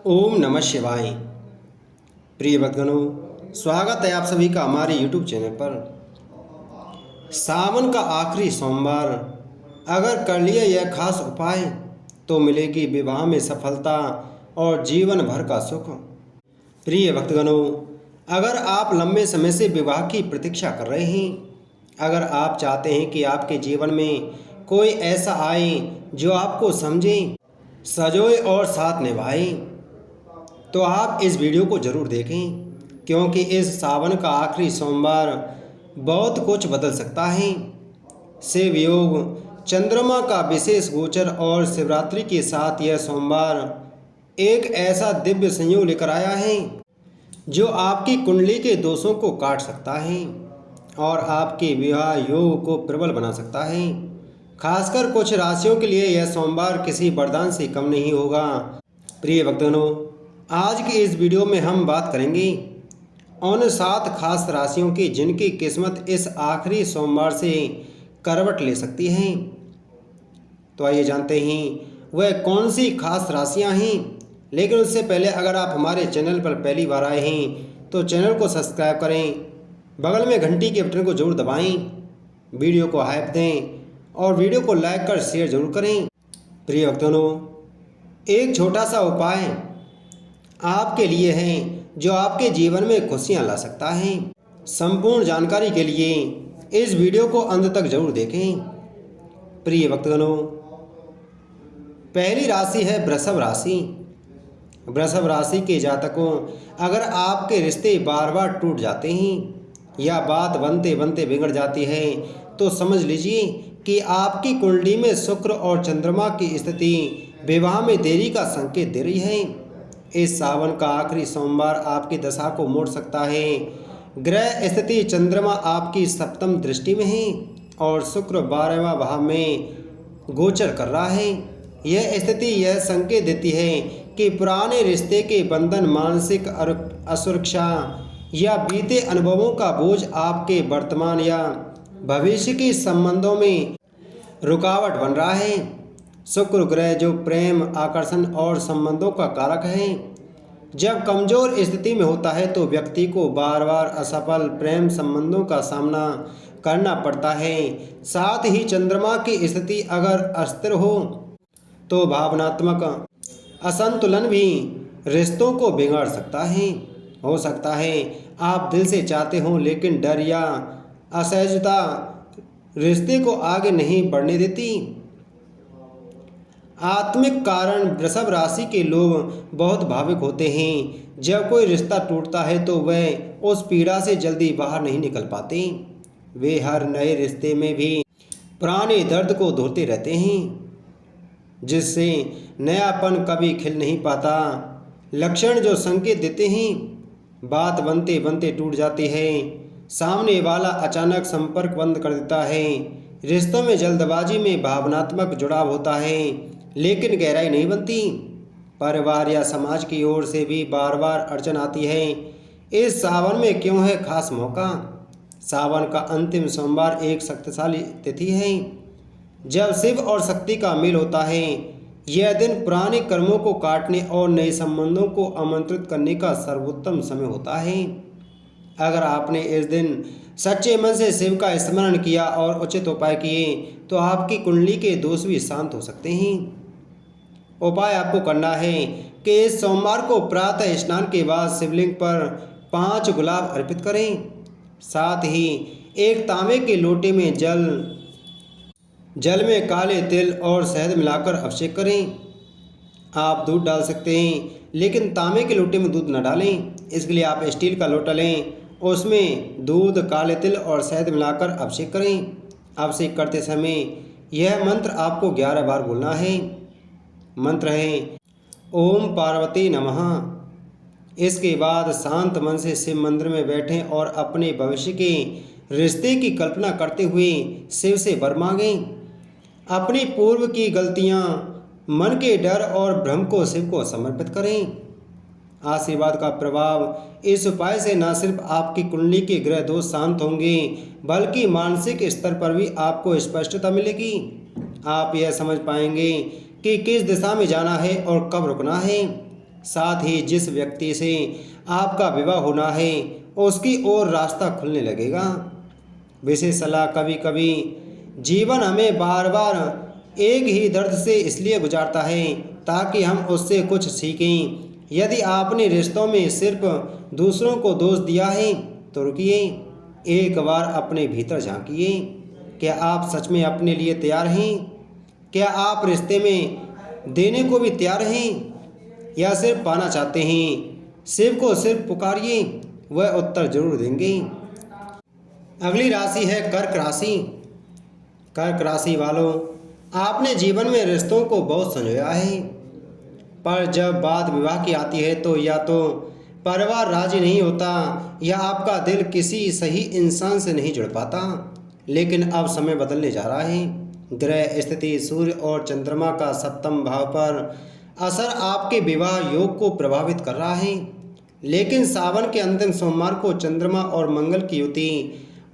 ओम नमः शिवाय। प्रिय भक्तगणों, स्वागत है आप सभी का हमारे YouTube चैनल पर। सावन का आखिरी सोमवार अगर कर लिया यह खास उपाय तो मिलेगी विवाह में सफलता और जीवन भर का सुख। प्रिय भक्तगणों, अगर आप लंबे समय से विवाह की प्रतीक्षा कर रहे हैं, अगर आप चाहते हैं कि आपके जीवन में कोई ऐसा आए जो आपको समझे, सजोए और साथ निभाए, तो आप इस वीडियो को ज़रूर देखें, क्योंकि इस सावन का आखिरी सोमवार बहुत कुछ बदल सकता है। शिव योग, चंद्रमा का विशेष गोचर और शिवरात्रि के साथ यह सोमवार एक ऐसा दिव्य संयोग लेकर आया है जो आपकी कुंडली के दोषों को काट सकता है और आपके विवाह योग को प्रबल बना सकता है। खासकर कुछ राशियों के लिए यह सोमवार किसी वरदान से कम नहीं होगा। प्रिय भक्तों, आज की इस वीडियो में हम बात करेंगे उन 7 खास राशियों की जिनकी किस्मत इस आखिरी सोमवार से करवट ले सकती है। तो आइए जानते हैं वह कौन सी खास राशियां हैं। लेकिन उससे पहले अगर आप हमारे चैनल पर पहली बार आए हैं तो चैनल को सब्सक्राइब करें, बगल में घंटी के बटन को जरूर दबाएं, वीडियो को हाइप दें और वीडियो को लाइक कर शेयर जरूर करें। प्रिय भक्तों, एक छोटा सा उपाय आपके लिए है जो आपके जीवन में खुशियां ला सकता है। संपूर्ण जानकारी के लिए इस वीडियो को अंत तक जरूर देखें। प्रिय भक्तगणों, पहली राशि है वृषभ राशि। वृषभ राशि के जातकों, अगर आपके रिश्ते बार बार टूट जाते हैं या बात बनते बनते बिगड़ जाती है तो समझ लीजिए कि आपकी कुंडली में शुक्र और चंद्रमा की स्थिति विवाह में देरी का संकेत दे रही है। इस सावन का आखिरी सोमवार आपकी दशा को मोड़ सकता है। ग्रह स्थिति चंद्रमा आपकी सप्तम दृष्टि में है और शुक्र 12वां भाव में गोचर कर रहा है। यह स्थिति यह संकेत देती है कि पुराने रिश्ते के बंधन, मानसिक असुरक्षा या बीते अनुभवों का बोझ आपके वर्तमान या भविष्य के संबंधों में रुकावट बन रहा है। शुक्र ग्रह जो प्रेम, आकर्षण और संबंधों का कारक है, जब कमजोर स्थिति में होता है तो व्यक्ति को बार बार असफल प्रेम संबंधों का सामना करना पड़ता है। साथ ही चंद्रमा की स्थिति अगर अस्थिर हो तो भावनात्मक असंतुलन भी रिश्तों को बिगाड़ सकता है। हो सकता है आप दिल से चाहते हो लेकिन डर या असहजता रिश्ते को आगे नहीं बढ़ने देती। आत्मिक कारण, वृषभ राशि के लोग बहुत भावुक होते हैं। जब कोई रिश्ता टूटता है तो वह उस पीड़ा से जल्दी बाहर नहीं निकल पाते। वे हर नए रिश्ते में भी पुराने दर्द को धोते रहते हैं, जिससे नयापन कभी खिल नहीं पाता। लक्षण जो संकेत देते हैं, बात बनते बनते टूट जाती है, सामने वाला अचानक संपर्क बंद कर देता है, रिश्तों में जल्दबाजी में भावनात्मक जुड़ाव होता है लेकिन गहराई नहीं बनती। परिवार या समाज की ओर से भी बार बार अड़चन आती है। इस सावन में क्यों है खास मौका? सावन का अंतिम सोमवार एक शक्तिशाली तिथि है जब शिव और शक्ति का मेल होता है। यह दिन पुराने कर्मों को काटने और नए संबंधों को आमंत्रित करने का सर्वोत्तम समय होता है। अगर आपने इस दिन सच्चे मन से शिव का स्मरण किया और उचित उपाय किए तो आपकी कुंडली के दोष भी शांत हो सकते हैं। उपाय आपको करना है कि इस सोमवार को प्रातः स्नान के बाद शिवलिंग पर 5 गुलाब अर्पित करें। साथ ही एक तांबे के लोटे में जल में काले तिल और शहद मिलाकर अभिषेक करें। आप दूध डाल सकते हैं लेकिन तांबे के लोटे में दूध न डालें। इसके लिए आप स्टील का लोटा लें, उसमें दूध, काले तिल और शहद मिलाकर अभिषेक करें। अभिषेक करते समय यह मंत्र आपको 11 बार बोलना है। मंत्र है ओम पार्वती नमः। इसके बाद शांत मन से शिव मंदिर में बैठें और अपने भविष्य के रिश्ते की कल्पना करते हुए शिव से वर मांगें। अपनी पूर्व की गलतियां, मन के डर और भ्रम को शिव को समर्पित करें। आशीर्वाद का प्रभाव इस उपाय से न सिर्फ आपकी कुंडली के ग्रह दोष शांत होंगे बल्कि मानसिक स्तर पर भी आपको स्पष्टता मिलेगी। आप यह समझ पाएंगे कि किस दिशा में जाना है और कब रुकना है। साथ ही जिस व्यक्ति से आपका विवाह होना है उसकी ओर रास्ता खुलने लगेगा। विशेष सलाह, कभी कभी जीवन हमें बार बार एक ही दर्द से इसलिए गुजारता है ताकि हम उससे कुछ सीखें। यदि आपने रिश्तों में सिर्फ दूसरों को दोष दिया है तो रुकिए, एक बार अपने भीतर झांकिए। क्या आप सच में अपने लिए तैयार हैं? क्या आप रिश्ते में देने को भी तैयार हैं या सिर्फ पाना चाहते हैं? शिव को सिर्फ पुकारिए, वह उत्तर जरूर देंगे। अगली राशि है कर्क राशि। कर्क राशि वालों, आपने जीवन में रिश्तों को बहुत संजोया है, पर जब बात विवाह की आती है तो या तो परिवार राजी नहीं होता या आपका दिल किसी सही इंसान से नहीं जुड़ पाता। लेकिन अब समय बदलने जा रहा है। ग्रह स्थिति सूर्य और चंद्रमा का सप्तम भाव पर असर आपके विवाह योग को प्रभावित कर रहा है। लेकिन सावन के अंतिम सोमवार को चंद्रमा और मंगल की युति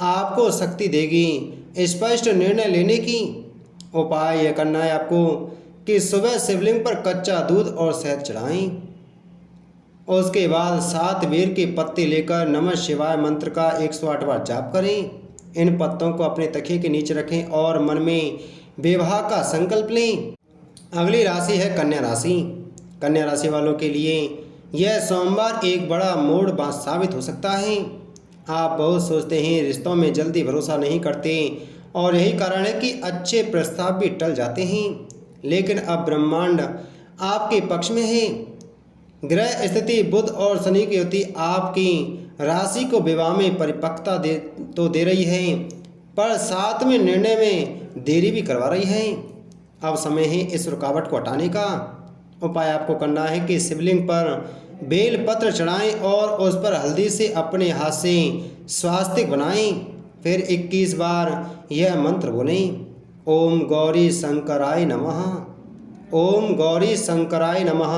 आपको शक्ति देगी स्पष्ट निर्णय लेने की। उपाय यह करना है आपको कि सुबह शिवलिंग पर कच्चा दूध और शहद चढ़ाएं। उसके बाद 7 बेर के पत्ते लेकर नमः शिवाय मंत्र का 108 बार जाप करें। इन पत्तों को अपने तकिए के नीचे रखें और मन में विवाह का संकल्प लें। अगली राशि है कन्या राशि। कन्या राशि वालों के लिए यह सोमवार एक बड़ा मोड़ साबित हो सकता है। आप बहुत सोचते हैं, रिश्तों में जल्दी भरोसा नहीं करते और यही कारण है कि अच्छे प्रस्ताव भी टल जाते हैं। लेकिन अब ब्रह्मांड आपके पक्ष में है। ग्रह स्थिति बुध और शनि की युति आपकी राशि को विवाह में परिपक्वता दे रही है, पर साथ में निर्णय में देरी भी करवा रही है। अब समय है इस रुकावट को हटाने का। उपाय आपको करना है कि शिवलिंग पर बेल पत्र चढ़ाएं और उस पर हल्दी से अपने हाथ से स्वास्तिक बनाएं। फिर 21 बार यह मंत्र बोलें, ओम गौरी शंकराय नमः, ओम गौरी शंकराय नमः।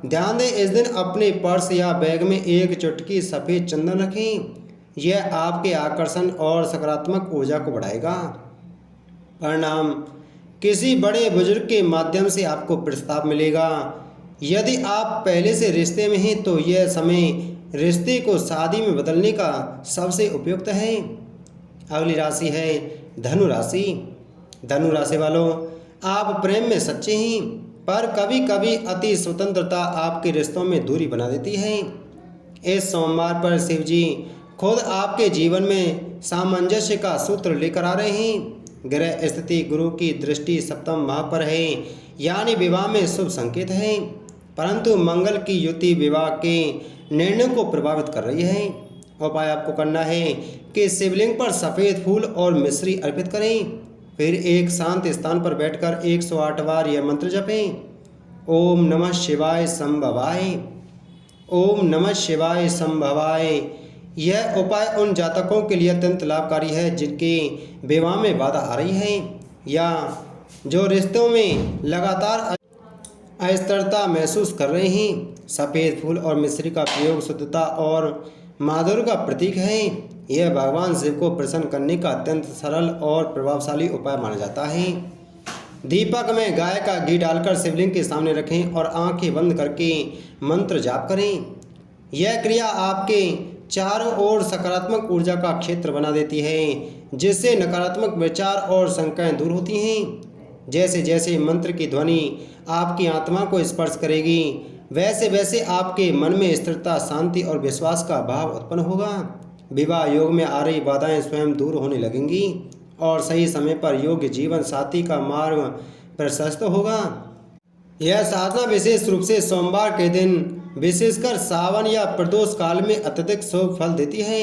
ध्यान दें, इस दिन अपने पर्स या बैग में एक चुटकी सफ़ेद चंदन रखें। यह आपके आकर्षण और सकारात्मक ऊर्जा को बढ़ाएगा। परिणाम, किसी बड़े बुजुर्ग के माध्यम से आपको प्रस्ताव मिलेगा। यदि आप पहले से रिश्ते में हैं तो यह समय रिश्ते को शादी में बदलने का सबसे उपयुक्त है। अगली राशि है धनु राशि। धनु राशि वालों, आप प्रेम में सच्चे हैं, पर कभी कभी अति स्वतंत्रता आपके रिश्तों में दूरी बना देती है। इस सोमवार पर शिव जी खुद आपके जीवन में सामंजस्य का सूत्र लेकर आ रहे हैं। ग्रह स्थिति गुरु की दृष्टि सप्तम भाव पर है, यानी विवाह में शुभ संकेत है, परंतु मंगल की युति विवाह के निर्णय को प्रभावित कर रही है। उपाय आपको करना है कि शिवलिंग पर सफ़ेद फूल और मिश्री अर्पित करें। फिर एक शांत स्थान पर बैठकर 108 बार यह मंत्र जपें, ओम नमः शिवाय संभवाय, ओम नमः शिवाय संभवाय। यह उपाय उन जातकों के लिए अत्यंत लाभकारी है जिनके विवाह में बाधा आ रही है या जो रिश्तों में लगातार अस्थिरता महसूस कर रहे हैं। सफ़ेद फूल और मिश्री का प्रयोग शुद्धता और माधुर्य का प्रतीक है। यह भगवान शिव को प्रसन्न करने का अत्यंत सरल और प्रभावशाली उपाय माना जाता है। दीपक में गाय का घी डालकर शिवलिंग के सामने रखें और आंखें बंद करके मंत्र जाप करें। यह क्रिया आपके चारों ओर सकारात्मक ऊर्जा का क्षेत्र बना देती है, जिससे नकारात्मक विचार और शंकाएं दूर होती हैं। जैसे जैसे मंत्र की ध्वनि आपकी आत्मा को स्पर्श करेगी, वैसे वैसे आपके मन में स्थिरता, शांति और विश्वास का भाव उत्पन्न होगा। विवाह योग में आ रही बाधाएं स्वयं दूर होने लगेंगी और सही समय पर योग्य जीवन साथी का मार्ग प्रशस्त होगा। यह साधना विशेष रूप से सोमवार के दिन, विशेषकर सावन या प्रदोष काल में अत्यधिक शुभ फल देती है।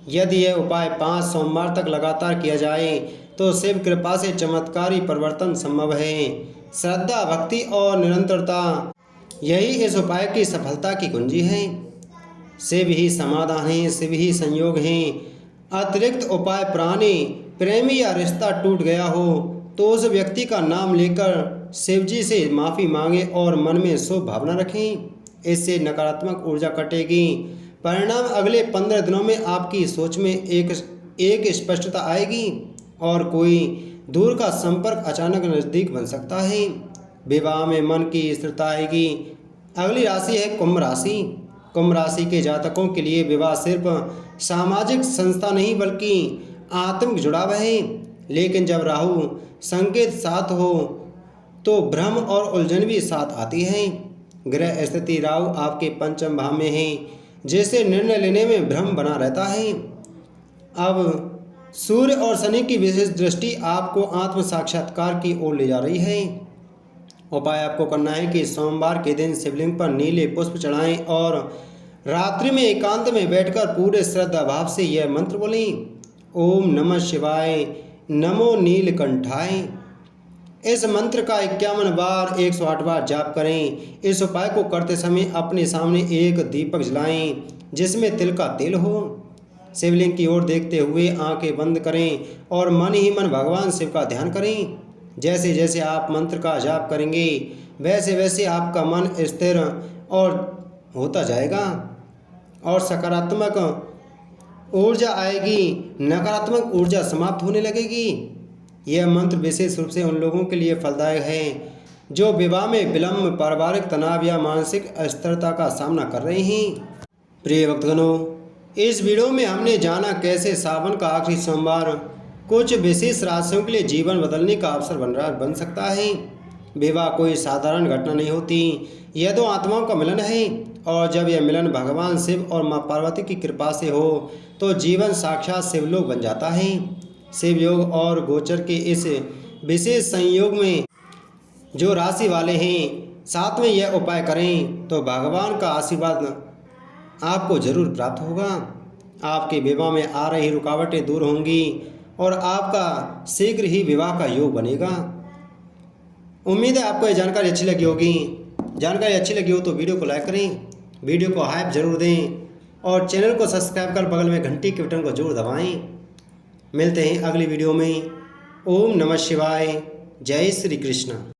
यदि यह उपाय 5 सोमवार तक लगातार किया जाए तो शिव कृपा से चमत्कारी परिवर्तन संभव है। श्रद्धा, भक्ति और निरंतरता, यही इस उपाय की सफलता की कुंजी है। शिव ही समाधान है, शिव ही संयोग हैं। अतिरिक्त उपाय पुराने प्रेमी या रिश्ता टूट गया हो तो उस व्यक्ति का नाम लेकर शिव जी से माफ़ी मांगे और मन में शुभ भावना रखें। इससे नकारात्मक ऊर्जा कटेगी। परिणाम, अगले 15 दिनों में आपकी सोच में एक स्पष्टता आएगी और कोई दूर का संपर्क अचानक नज़दीक बन सकता है। विवाह में मन की स्थिरता आएगी। अगली राशि है कुंभ राशि। कुंभ राशि के जातकों के लिए विवाह सिर्फ सामाजिक संस्था नहीं बल्कि आत्मिक जुड़ाव है। लेकिन जब राहु संकेत साथ हो तो भ्रम और उलझन भी साथ आती है। ग्रह स्थिति राहु आपके पंचम भाव में है, जिससे निर्णय लेने में भ्रम बना रहता है। अब सूर्य और शनि की विशेष दृष्टि आपको आत्म साक्षात्कार की ओर ले जा रही है। उपाय आपको करना है कि सोमवार के दिन शिवलिंग पर नीले पुष्प चढ़ाएं और रात्रि में एकांत में बैठकर पूरे श्रद्धा भाव से यह मंत्र बोलें, ओम नमः शिवाय नमो नीलकंठाय। इस मंत्र का 51 बार 108 बार जाप करें। इस उपाय को करते समय अपने सामने एक दीपक जलाएं जिसमें तिल का तेल हो। शिवलिंग की ओर देखते हुए आंखें बंद करें और मन ही मन भगवान शिव का ध्यान करें। जैसे जैसे आप मंत्र का जाप करेंगे वैसे वैसे आपका मन स्थिर और होता जाएगा और सकारात्मक ऊर्जा आएगी, नकारात्मक ऊर्जा समाप्त होने लगेगी। यह मंत्र विशेष रूप से उन लोगों के लिए फलदायक है जो विवाह में विलंब, पारिवारिक तनाव या मानसिक अस्थिरता का सामना कर रहे हैं। प्रिय भक्तगणों, इस वीडियो में हमने जाना कैसे सावन का आखिरी सोमवार कुछ विशेष राशियों के लिए जीवन बदलने का अवसर बन सकता है। विवाह कोई साधारण घटना नहीं होती, यह दो आत्माओं का मिलन है और जब यह मिलन भगवान शिव और माँ पार्वती की कृपा से हो तो जीवन साक्षात शिवलोक बन जाता है। शिव योग और गोचर के इस विशेष संयोग में जो राशि वाले हैं साथ में यह उपाय करें तो भगवान का आशीर्वाद आपको जरूर प्राप्त होगा। आपके विवाह में आ रही रुकावटें दूर होंगी और आपका शीघ्र ही विवाह का योग बनेगा। उम्मीद है आपको यह जानकारी अच्छी लगी होगी। जानकारी अच्छी लगी हो तो वीडियो को लाइक करें, वीडियो को हाइप जरूर दें और चैनल को सब्सक्राइब कर बगल में घंटी के बटन को जरूर दबाएं। मिलते हैं अगली वीडियो में। ओम नमः शिवाय। जय श्री कृष्ण।